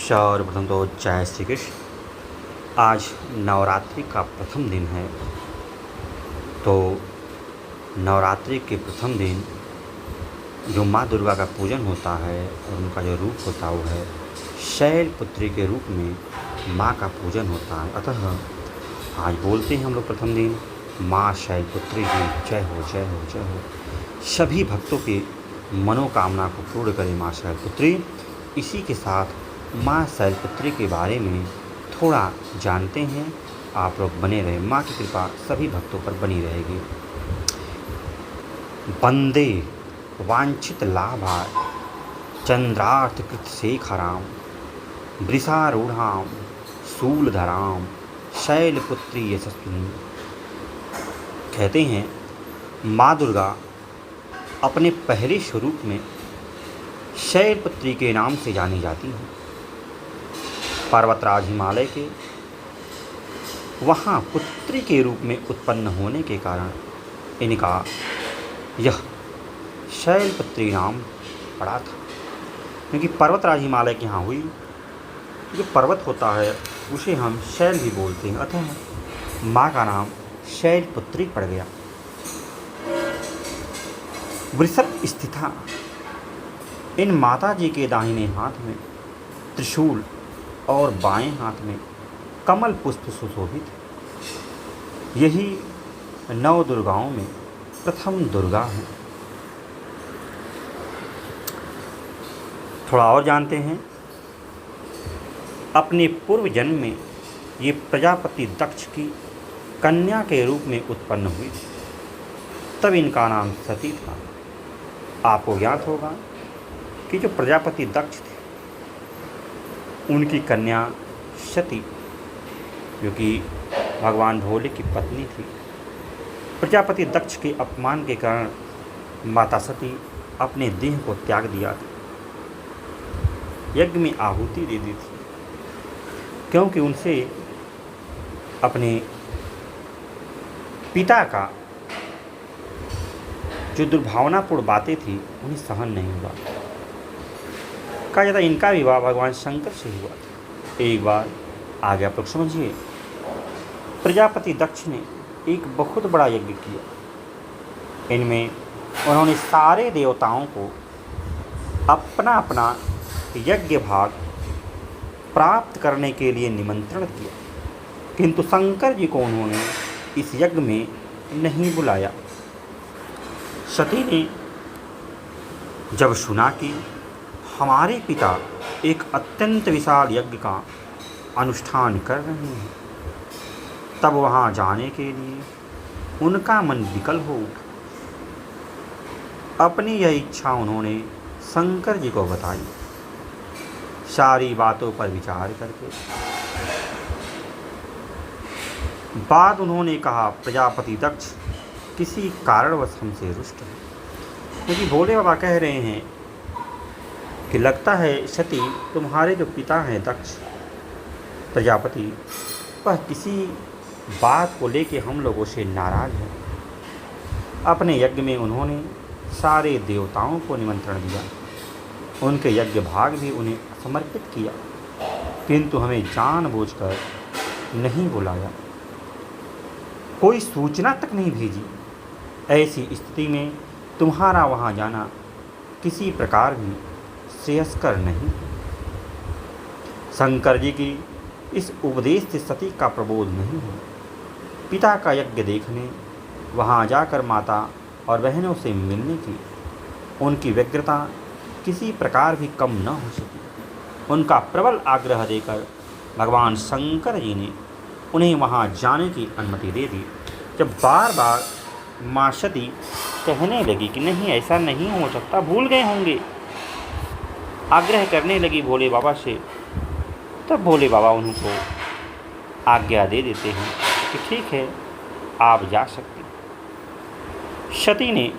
सर्वप्रथम तो जय श्री कृष्ण। आज नवरात्रि का प्रथम दिन है। तो नवरात्रि के प्रथम दिन जो माँ दुर्गा का पूजन होता है और उनका जो रूप होता है वो है शैलपुत्री के रूप में माँ का पूजन होता है। अतः आज बोलते हैं हम लोग प्रथम दिन माँ शैलपुत्री की जय हो जय हो जय हो। सभी भक्तों की मनोकामना को पूर्ण करे माँ शैलपुत्री। इसी के साथ माँ शैलपुत्री के बारे में थोड़ा जानते हैं। आप लोग बने रहे, माँ की कृपा सभी भक्तों पर बनी रहेगी। वंदे वांछित लाभाय चंद्रार्थ शेखराम वृषारूढ़ाम शूलधराम शैलपुत्री यशस्विनी। कहते हैं माँ दुर्गा अपने पहले स्वरूप में शैलपुत्री के नाम से जानी जाती हैं। पर्वतराज हिमालय के वहाँ पुत्री के रूप में उत्पन्न होने के कारण इनका यह शैलपुत्री नाम पड़ा था। क्योंकि पर्वतराज हिमालय के यहाँ हुई, जो पर्वत होता है उसे हम शैल भी बोलते हैं, अतः माँ का नाम शैलपुत्री पड़ गया। वृषभ स्थिता, इन माता जी के दाहिने हाथ में त्रिशूल और बाएं हाथ में कमल पुष्प सुशोभित। यही नौ दुर्गाओं में प्रथम दुर्गा है। थोड़ा और जानते हैं। अपने पूर्व जन्म में ये प्रजापति दक्ष की कन्या के रूप में उत्पन्न हुई थी, तब इनका नाम सती था। आपको ज्ञात होगा कि जो प्रजापति दक्ष थे उनकी कन्या सती, जो कि भगवान भोले की पत्नी थी, प्रजापति दक्ष के अपमान के कारण माता सती अपने देह को त्याग दिया था, यज्ञ में आहुति दे दी थी। क्योंकि उनसे अपने पिता का जो दुर्भावनापूर्ण बातें थी उन्हें सहन नहीं हुआ। कहा जाता इनका विवाह भगवान शंकर से हुआ था। एक बार आगे आप लोग समझिए, प्रजापति दक्ष ने एक बहुत बड़ा यज्ञ किया। इनमें उन्होंने सारे देवताओं को अपना अपना यज्ञ भाग प्राप्त करने के लिए निमंत्रण किया, किंतु शंकर जी को उन्होंने इस यज्ञ में नहीं बुलाया। सती ने जब सुना कि हमारे पिता एक अत्यंत विशाल यज्ञ का अनुष्ठान कर रहे हैं, तब वहाँ जाने के लिए उनका मन विकल हो उठा। अपनी यह इच्छा उन्होंने शंकर जी को बताई। सारी बातों पर विचार करके बाद उन्होंने कहा, प्रजापति दक्ष किसी कारणवश हमसे रुष्ट है। क्योंकि भोले बाबा कह रहे हैं कि लगता है सती तुम्हारे जो पिता हैं दक्ष प्रजापति, वह किसी बात को लेके हम लोगों से नाराज़ है। अपने यज्ञ में उन्होंने सारे देवताओं को निमंत्रण दिया, उनके यज्ञ भाग भी उन्हें समर्पित किया, किंतु हमें जानबूझकर नहीं बुलाया, कोई सूचना तक नहीं भेजी। ऐसी स्थिति में तुम्हारा वहाँ जाना किसी प्रकार भी श्रेयस्कर नहीं। शंकर जी की इस उपदेश से सती का प्रबोध नहीं हुआ। पिता का यज्ञ देखने वहाँ जाकर माता और बहनों से मिलने की उनकी व्यग्रता किसी प्रकार भी कम न हो सकी। उनका प्रबल आग्रह देकर भगवान शंकर जी ने उन्हें वहाँ जाने की अनुमति दे दी। जब बार बार माँ सती कहने लगी कि नहीं ऐसा नहीं हो सकता, भूल गए होंगे, आग्रह करने लगी भोले बाबा से, तब भोले बाबा उनको आज्ञा दे देते हैं कि ठीक है आप जा सकते। सती ने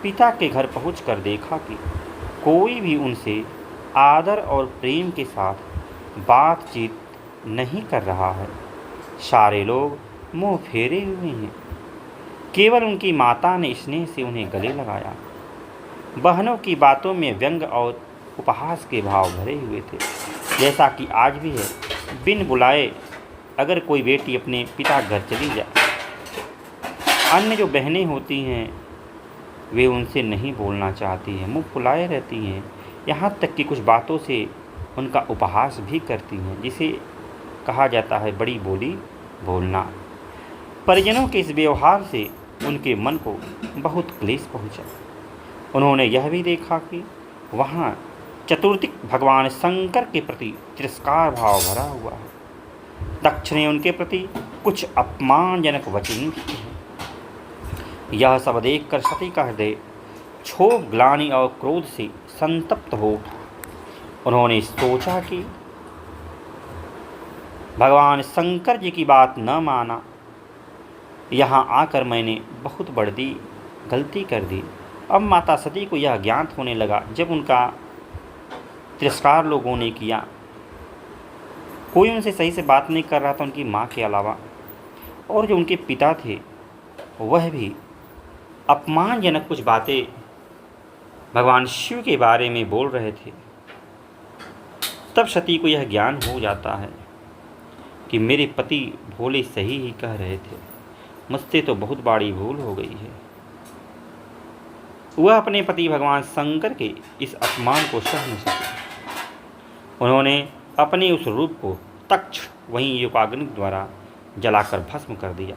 पिता के घर पहुंचकर देखा कि कोई भी उनसे आदर और प्रेम के साथ बातचीत नहीं कर रहा है। सारे लोग मुंह फेरे हुए हैं। केवल उनकी माता ने स्नेह से उन्हें गले लगाया। बहनों की बातों में व्यंग और उपहास के भाव भरे हुए थे, जैसा कि आज भी है। बिन बुलाए अगर कोई बेटी अपने पिता घर चली जाए, अन्य जो बहनें होती हैं वे उनसे नहीं बोलना चाहती हैं, मुँह फुलाए रहती हैं, यहाँ तक कि कुछ बातों से उनका उपहास भी करती हैं, जिसे कहा जाता है बड़ी बोली बोलना। परिजनों के इस व्यवहार से उनके मन को बहुत क्लेश पहुँचा। उन्होंने यह भी देखा कि वहाँ चतुर्दिक भगवान शंकर के प्रति तिरस्कार भाव भरा हुआ है। दक्ष ने उनके प्रति कुछ अपमानजनक वचन किए हैं। यह सब देखकर सती का हृदय क्षोभ, ग्लानि और क्रोध से संतप्त हो उन्होंने सोचा कि भगवान शंकर जी की बात न माना, यहाँ आकर मैंने बहुत बड़ी गलती कर दी। अब माता सती को यह ज्ञात होने लगा, जब उनका तिरस्कार लोगों ने किया, कोई उनसे सही से बात नहीं कर रहा था उनकी माँ के अलावा, और जो उनके पिता थे वह भी अपमानजनक कुछ बातें भगवान शिव के बारे में बोल रहे थे। तब सती को यह ज्ञान हो जाता है कि मेरे पति भोले सही ही कह रहे थे, मुझसे तो बहुत बड़ी भूल हो गई है। वह अपने पति भगवान शंकर के इस अपमान को सह न सके। उन्होंने अपने उस रूप को तक्ष वहीं योगाग्नि द्वारा जलाकर भस्म कर दिया।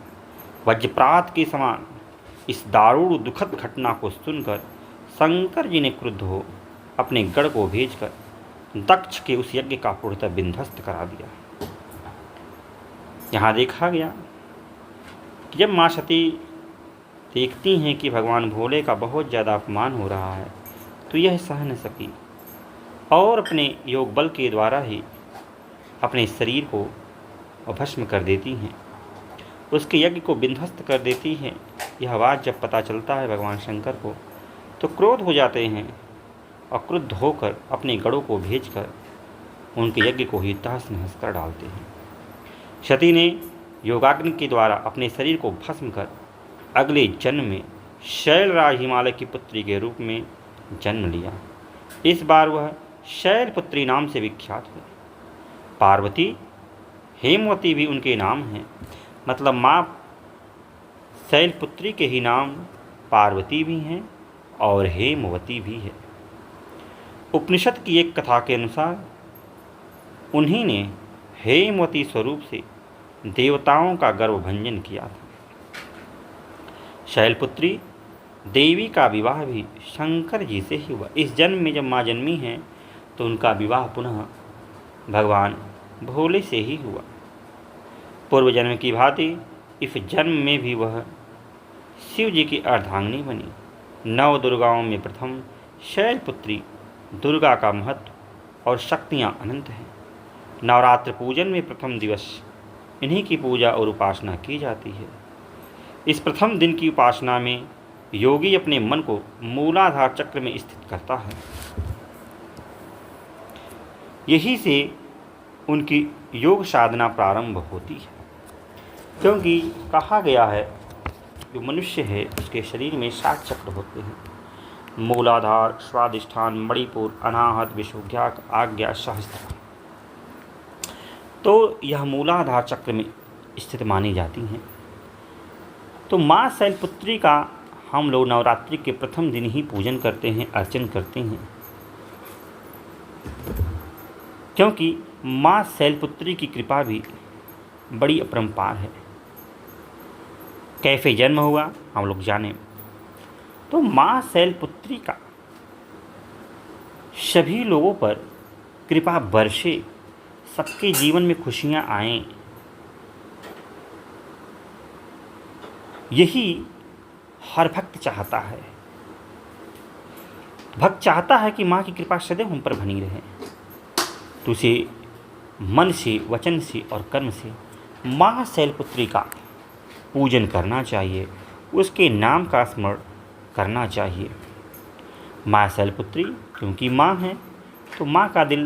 वज्रप्रात के समान इस दारुण दुखद घटना को सुनकर शंकर जी ने क्रुद्ध हो अपने गढ़ को भेजकर दक्ष के उस यज्ञ का पूर्णतः विध्वस्त करा दिया। यहाँ देखा गया कि जब माँ सती देखती हैं कि भगवान भोले का बहुत ज़्यादा अपमान हो रहा है, तो यह सह न सकी और अपने योग बल के द्वारा ही अपने शरीर को भस्म कर देती हैं, उसके यज्ञ को विध्वस्त कर देती हैं। यह बात जब पता चलता है भगवान शंकर को, तो क्रोध हो जाते हैं और क्रुद्ध होकर अपने गढ़ों को भेजकर उनके यज्ञ को ही तहस नहस कर डालते हैं। सती ने योगाग्नि के द्वारा अपने शरीर को भस्म कर अगले जन्म में शैलराज हिमालय की पुत्री के रूप में जन्म लिया। इस बार वह शैलपुत्री नाम से विख्यात हुई। पार्वती, हेमवती भी उनके नाम हैं, मतलब माँ शैलपुत्री के ही नाम पार्वती भी हैं और हेमवती भी है। उपनिषद की एक कथा के अनुसार उन्हीं ने हेमवती स्वरूप से देवताओं का गर्वभंजन किया था। शैलपुत्री देवी का विवाह भी शंकर जी से ही हुआ। इस जन्म में जब माँ जन्मी हैं तो उनका विवाह पुनः भगवान भोले से ही हुआ। पूर्व जन्म की भांति इस जन्म में भी वह शिव जी की अर्धांगिनी बनी। 9 दुर्गाओं में प्रथम शैलपुत्री दुर्गा का महत्व और शक्तियाँ अनंत हैं। नवरात्र पूजन में प्रथम दिवस इन्हीं की पूजा और उपासना की जाती है। इस प्रथम दिन की उपासना में योगी अपने मन को मूलाधार चक्र में स्थित करता है। यही से उनकी योग साधना प्रारंभ होती है, क्योंकि कहा गया है जो मनुष्य है उसके शरीर में 7 चक्र होते हैं। मूलाधार, स्वादिष्ठान, मणिपुर, अनाहत, विशुद्ध्याक, आज्ञा, सहस्त्र। तो यह मूलाधार चक्र में स्थित मानी जाती हैं। तो माँ शैलपुत्री का हम लोग नवरात्रि के प्रथम दिन ही पूजन करते हैं, अर्चन करते हैं, क्योंकि माँ शैलपुत्री की कृपा भी बड़ी अपरंपार है। कैसे जन्म हुआ हम लोग जाने। तो माँ शैलपुत्री का सभी लोगों पर कृपा बरसे, सबके जीवन में खुशियाँ आएं, यही हर भक्त चाहता है। भक्त चाहता है कि माँ की कृपा सदैव हम पर बनी रहे। तो उसे मन से, वचन से और कर्म से माँ शैलपुत्री का पूजन करना चाहिए, उसके नाम का स्मरण करना चाहिए। माँ शैलपुत्री क्योंकि माँ है, तो माँ का दिल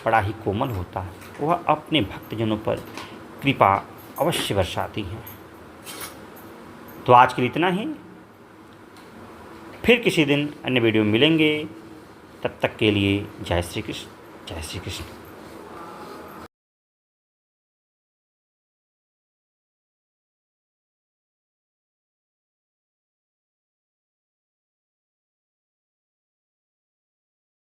बड़ा ही कोमल होता है, वह अपने भक्तजनों पर कृपा अवश्य बरसाती है। तो आज के लिए इतना ही, फिर किसी दिन अन्य वीडियो में मिलेंगे। तब तक के लिए जय श्री कृष्ण, जय श्री कृष्ण।